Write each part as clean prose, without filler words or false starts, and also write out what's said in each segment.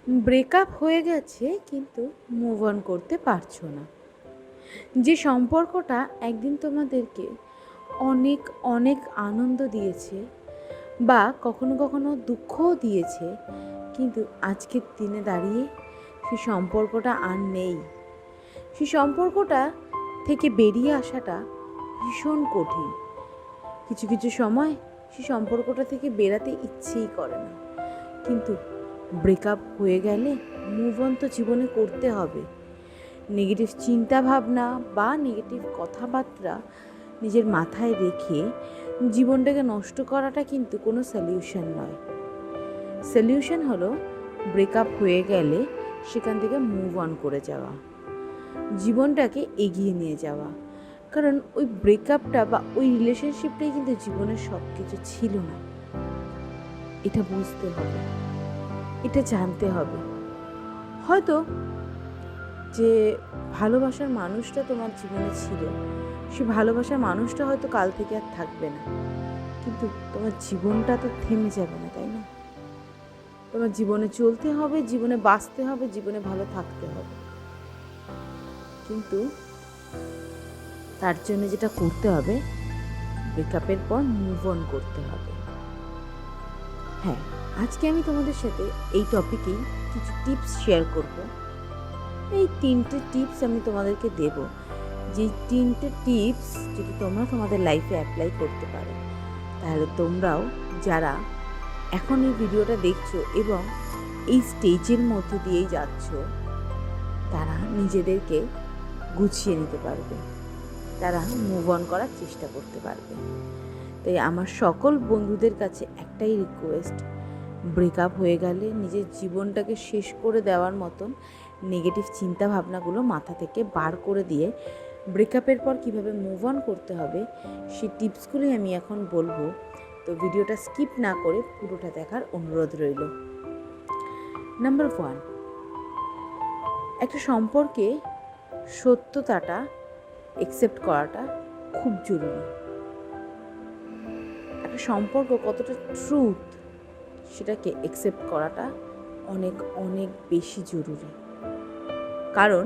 Breakup হয়ে গেছে কিন্তু মুভ অন করতে পারছো না। যে সম্পর্কটা একদিন তোমাদেরকে অনেক অনেক আনন্দ দিয়েছে বা কখনো কখনো দুঃখও দিয়েছে, কিন্তু আজকের দিনে দাঁড়িয়ে সেই সম্পর্কটা আর নেই। সেই সম্পর্কটা থেকে বেরিয়ে আসাটা ভীষণ কঠিন। কিছু কিছু সময় সেই সম্পর্কটা থেকে বেরাতে ইচ্ছেই করে না, কিন্তু ব্রেকআপ হয়ে গেলে মুভ অন তো জীবনে করতে হবে। নেগেটিভ চিন্তা ভাবনা বা নেগেটিভ কথাবার্তা নিজের মাথায় রেখে জীবনটাকে নষ্ট করাটা কিন্তু কোনো সলিউশন নয়। সলিউশন হলো ব্রেকআপ হয়ে গেলে সেখান থেকে মুভ অন করে যাওয়া, জীবনটাকে এগিয়ে নিয়ে যাওয়া। কারণ ওই ব্রেকআপটা বা ওই রিলেশনশিপটাই কিন্তু জীবনের সব কিছু ছিল না। এটা বুঝতে হবে, এটা জানতে হবে। হয়তো যে ভালোবাসার মানুষটা তোমার জীবনে ছিল, সে ভালোবাসার মানুষটা হয়তো কাল থেকে আর থাকবে না, কিন্তু তোমার জীবনটা তো থেমে যাবে না, তাই না? তোমার জীবনে চলতে হবে, জীবনে বাঁচতে হবে, জীবনে ভালো থাকতে হবে। কিন্তু তার জন্য যেটা করতে হবে, ব্রেকআপের পর মুভ অন করতে হবে। হ্যাঁ, আজকে আমি তোমাদের সাথে এই টপিকেই কিছু টিপস শেয়ার করব। এই 3টে টিপস আমি তোমাদেরকে দেব, যে 3টে টিপস যদি তোমরা তোমাদের লাইফে অ্যাপ্লাই করতে পারো, তাহলে তোমরাও যারা এখন এই ভিডিওটা দেখছো এবং এই স্টেজের মধ্যে দিয়েই যাচ্ছ, তারা নিজেদেরকে গুছিয়ে নিতে পারবে, তারা মুভ অন করার চেষ্টা করতে পারবে। তাই আমার সকল বন্ধুদের কাছে একটাই রিকোয়েস্ট, ব্রেকআপ হয়ে গেলে নিজের জীবনটাকে শেষ করে দেওয়ার মতন নেগেটিভ চিন্তা ভাবনাগুলো মাথা থেকে বার করে দিয়ে ব্রেকআপের পর কীভাবে মুভ অন করতে হবে সেই টিপসগুলোই আমি এখন বলবো। তো ভিডিওটা স্কিপ না করে পুরোটা দেখার অনুরোধ রইল। নাম্বার 1, একটা সম্পর্কে সত্যতাটা অ্যাকসেপ্ট করাটা খুব জরুরি। একটা সম্পর্ক কতটা ট্রুথ সেটাকে অ্যাকসেপ্ট করাটা অনেক অনেক বেশি জরুরি। কারণ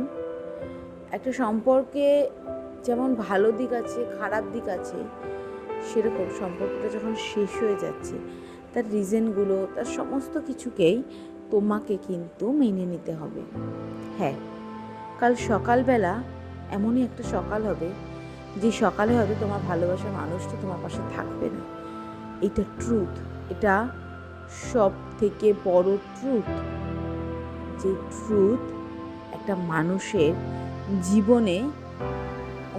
একটা সম্পর্কে যেমন ভালো দিক আছে, খারাপ দিক আছে, সেরকম সম্পর্কটা যখন শেষ হয়ে যাচ্ছে তার রিজনগুলো, তার সমস্ত কিছুকেই তোমাকে কিন্তু মেনে নিতে হবে। হ্যাঁ, কাল সকালবেলা এমনই একটা সকাল হবে যে সকালে হয়তো তোমার ভালোবাসার মানুষটা তোমার পাশে থাকবে না। এটা ট্রুথ, এটা সব থেকে বড় ট্রুথ। যে ট্রুথ একটা মানুষের জীবনে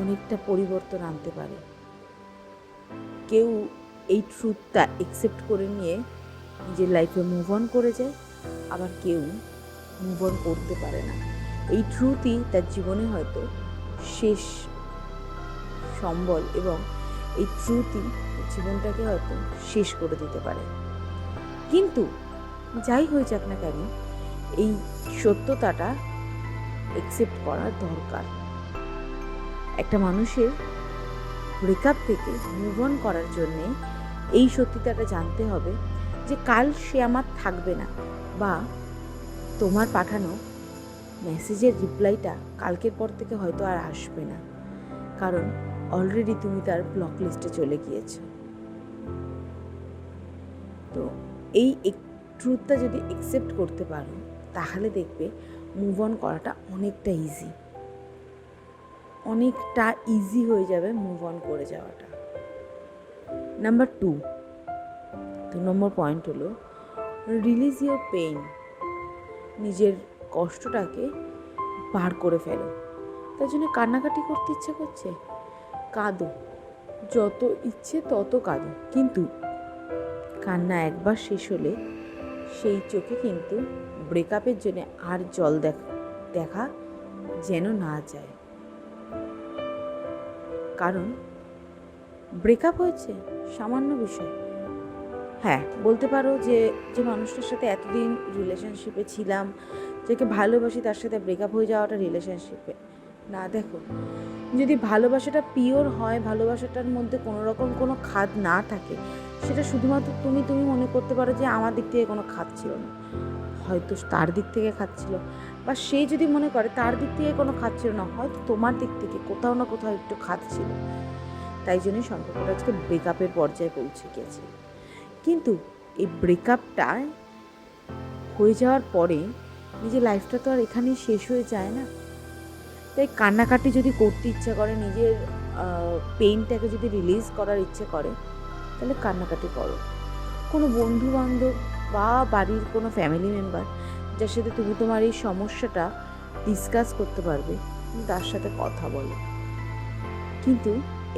অনেকটা পরিবর্তন আনতে পারে। কেউ এই ট্রুথটা অ্যাকসেপ্ট করে নিয়ে নিজের লাইফে মুভ অন করে যায়, আবার কেউ মুভ অন করতে পারে না। এই ট্রুথই তার জীবনে হয়তো শেষ সম্বল, এবং এই ট্রুথই জীবনটাকে হয়তো শেষ করে দিতে পারে। কিন্তু যাই হয়ে যাক না কেন, এই সত্যতাটা অ্যাকসেপ্ট করা দরকার। একটা মানুষের ব্রেকআপ থেকে মুভ অন করার জন্যে এই সত্যতাটা জানতে হবে যে কাল সে আমার থাকবে না, বা তোমার পাঠানো মেসেজের রিপ্লাইটা কালকের পর থেকে হয়তো আর আসবে না, কারণ অলরেডি তুমি তার ব্লক লিস্টে চলে গিয়েছো। তো এই ট্রুথটা যদি অ্যাকসেপ্ট করতে পারো, তাহলে দেখবে মুভ অন করাটা অনেকটা ইজি, অনেকটা ইজি হয়ে যাবে মুভ অন করে যাওয়াটা। নাম্বার 2 নম্বর পয়েন্ট হলো রিলিজ ইউর পেইন। নিজের কষ্টটাকে বার করে ফেলো। তার জন্য কান্নাকাটি করতে ইচ্ছে করছে, কাঁদো, যত ইচ্ছে তত কাঁদো, কিন্তু কান্না একবার শেষ হলে সেই চোখে কিন্তু ব্রেকআপের জন্য আর জল দেখা যেন না যায়। কারণ ব্রেকআপ হয়েছে সামান্য বিষয়। হ্যাঁ, বলতে পারো যে যে মানুষটার সাথে এতদিন রিলেশনশিপে ছিলাম, যাকে ভালোবাসি, তার সাথে ব্রেকআপ হয়ে যাওয়াটা রিলেশনশিপে না। দেখো, যদি ভালোবাসাটা পিওর হয়, ভালোবাসাটার মধ্যে কোনো রকম কোনো খাদ না থাকে, সেটা শুধুমাত্র তুমি মনে করতে পারো যে আমার দিক থেকে কোনো খাদ ছিল না। হয়তো তার দিক থেকে খাচ্ছিল, বা সে যদি মনে করে তার দিক থেকে কোনো খাচ্ছিল না, হয়তো তোমার দিক থেকে কোথাও না কোথাও একটু খাচ্ছিল, তাই জন্যই সম্পর্কটা আজকে ব্রেকআপের পর্যায়ে পৌঁছে গেছে। কিন্তু এই ব্রেকআপটা হয়ে যাওয়ার পরে নিজের লাইফটা তো আর এখানেই শেষ হয়ে যায় না। তাই কান্নাকাটি যদি করতে ইচ্ছা করে, নিজের পেইনটাকে যদি রিলিজ করার ইচ্ছে করে, তাহলে কান্নাকাটি করো। কোনো বন্ধু বান্ধব বা বাড়ির কোনো ফ্যামিলি মেম্বার যার সাথে তুমি তোমার এই সমস্যাটা ডিসকাস করতে পারবে, তার সাথে কথা বলো। কিন্তু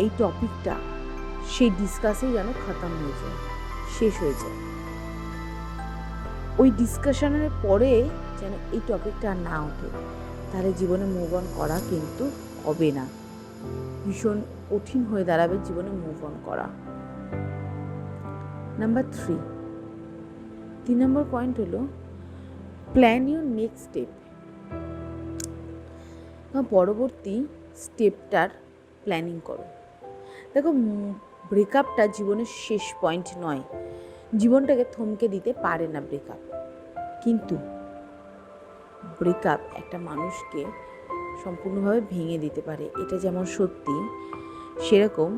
এই টপিকটা সেই ডিসকাসেই যেন খতম হয়ে যায়, শেষ হয়ে যায়। ওই ডিসকাশনের পরে যেন এই টপিকটা আর না ওঠে, তাহলে জীবনে মুভ অন করা কিন্তু হবে না, ভীষণ কঠিন হয়ে দাঁড়াবে জীবনে মুভ অন করা। নাম্বার 3 নম্বর পয়েন্ট হলো প্ল্যান ইউর নেক্সট স্টেপ। পরবর্তী স্টেপটার প্ল্যানিং করো। দেখো, ব্রেকআপটা জীবনের শেষ পয়েন্ট নয়, জীবনটাকে থমকে দিতে পারে না ব্রেকআপ। কিন্তু ব্রেকআপ একটা মানুষকে সম্পূর্ণভাবে ভেঙে দিতে পারে, এটা যেমন সত্যি, সেরকম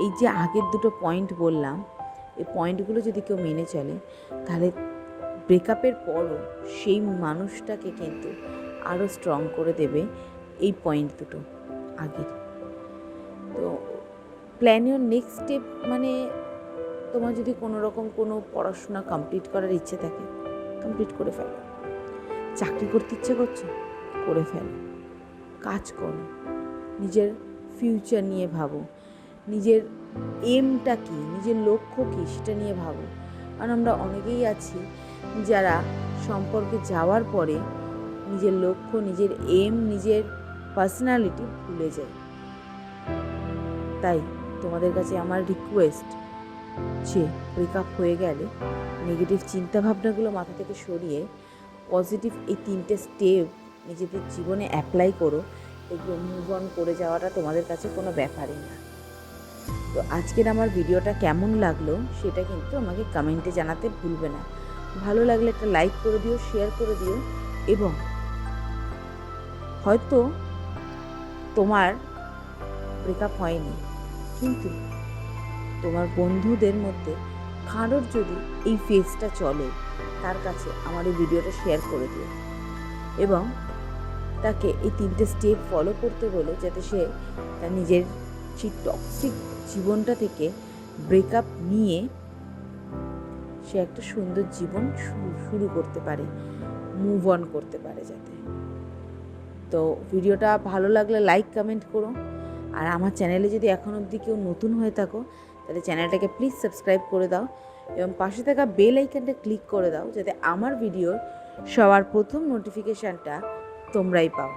এই যে আগের দুটো পয়েন্ট বললাম, এই পয়েন্টগুলো যদি কেউ মেনে চলে, তাহলে ব্রেকআপের পরও সেই মানুষটাকে কিন্তু আরও স্ট্রং করে দেবে এই পয়েন্ট দুটো আগের। তো প্ল্যান ইউর নেক্সট স্টেপ মানে, তোমার যদি কোনো রকম কোনো পড়াশোনা কমপ্লিট করার ইচ্ছে থাকে, কমপ্লিট করে ফেলো। চাকরি করতে ইচ্ছে করছে, করে ফেলো, কাজ করো, নিজের ফিউচার নিয়ে ভাবো, নিজের এমটা কী, নিজের লক্ষ্য কী সেটা নিয়ে ভাবো। কারণ আমরা অনেকেই আছি যারা সম্পর্কে যাওয়ার পরে নিজের লক্ষ্য, নিজের এম, নিজের পার্সোনালিটি ভুলে যায়। তাই তোমাদের কাছে আমার রিকোয়েস্ট যে ব্রেকআপ হয়ে গেলে নেগেটিভ চিন্তাভাবনাগুলো মাথা থেকে সরিয়ে পজিটিভ এই 3টে স্টেপ নিজেদের জীবনে অ্যাপ্লাই করো, এগুলো মুভ অন করে যাওয়াটা তোমাদের কাছে কোনো ব্যাপারই না। তো আজকের আমার ভিডিওটা কেমন লাগলো সেটা কিন্তু আমাকে কমেন্টে জানাতে ভুলবে না। ভালো লাগলে একটা লাইক করে দিও, শেয়ার করে দিও, এবং হয়তো তোমার ব্রেকআপ হয়নি, কিন্তু তোমার বন্ধুদের মধ্যে কারোর যদি এই ফেজটা চলে, তার কাছে আমার এই ভিডিওটা শেয়ার করে দিও এবং তাকে এই 3টে স্টেপ ফলো করতে বলো, যাতে সে তার নিজের সেই টক্সিক জীবনটা থেকে ব্রেকআপ নিয়ে সে একটা সুন্দর জীবন শুরু করতে পারে, মুভ অন করতে পারে যাতে। তো ভিডিওটা ভালো লাগলে লাইক কমেন্ট করো, আর আমার চ্যানেলে যদি এখন অবধি কেউ নতুন হয়ে থাকো, তাহলে চ্যানেলটাকে প্লিজ সাবস্ক্রাইব করে দাও এবং পাশে থাকা বেল আইকনটা ক্লিক করে দাও, যাতে আমার ভিডিওর সবার প্রথম নোটিফিকেশানটা তোমরাই পাও।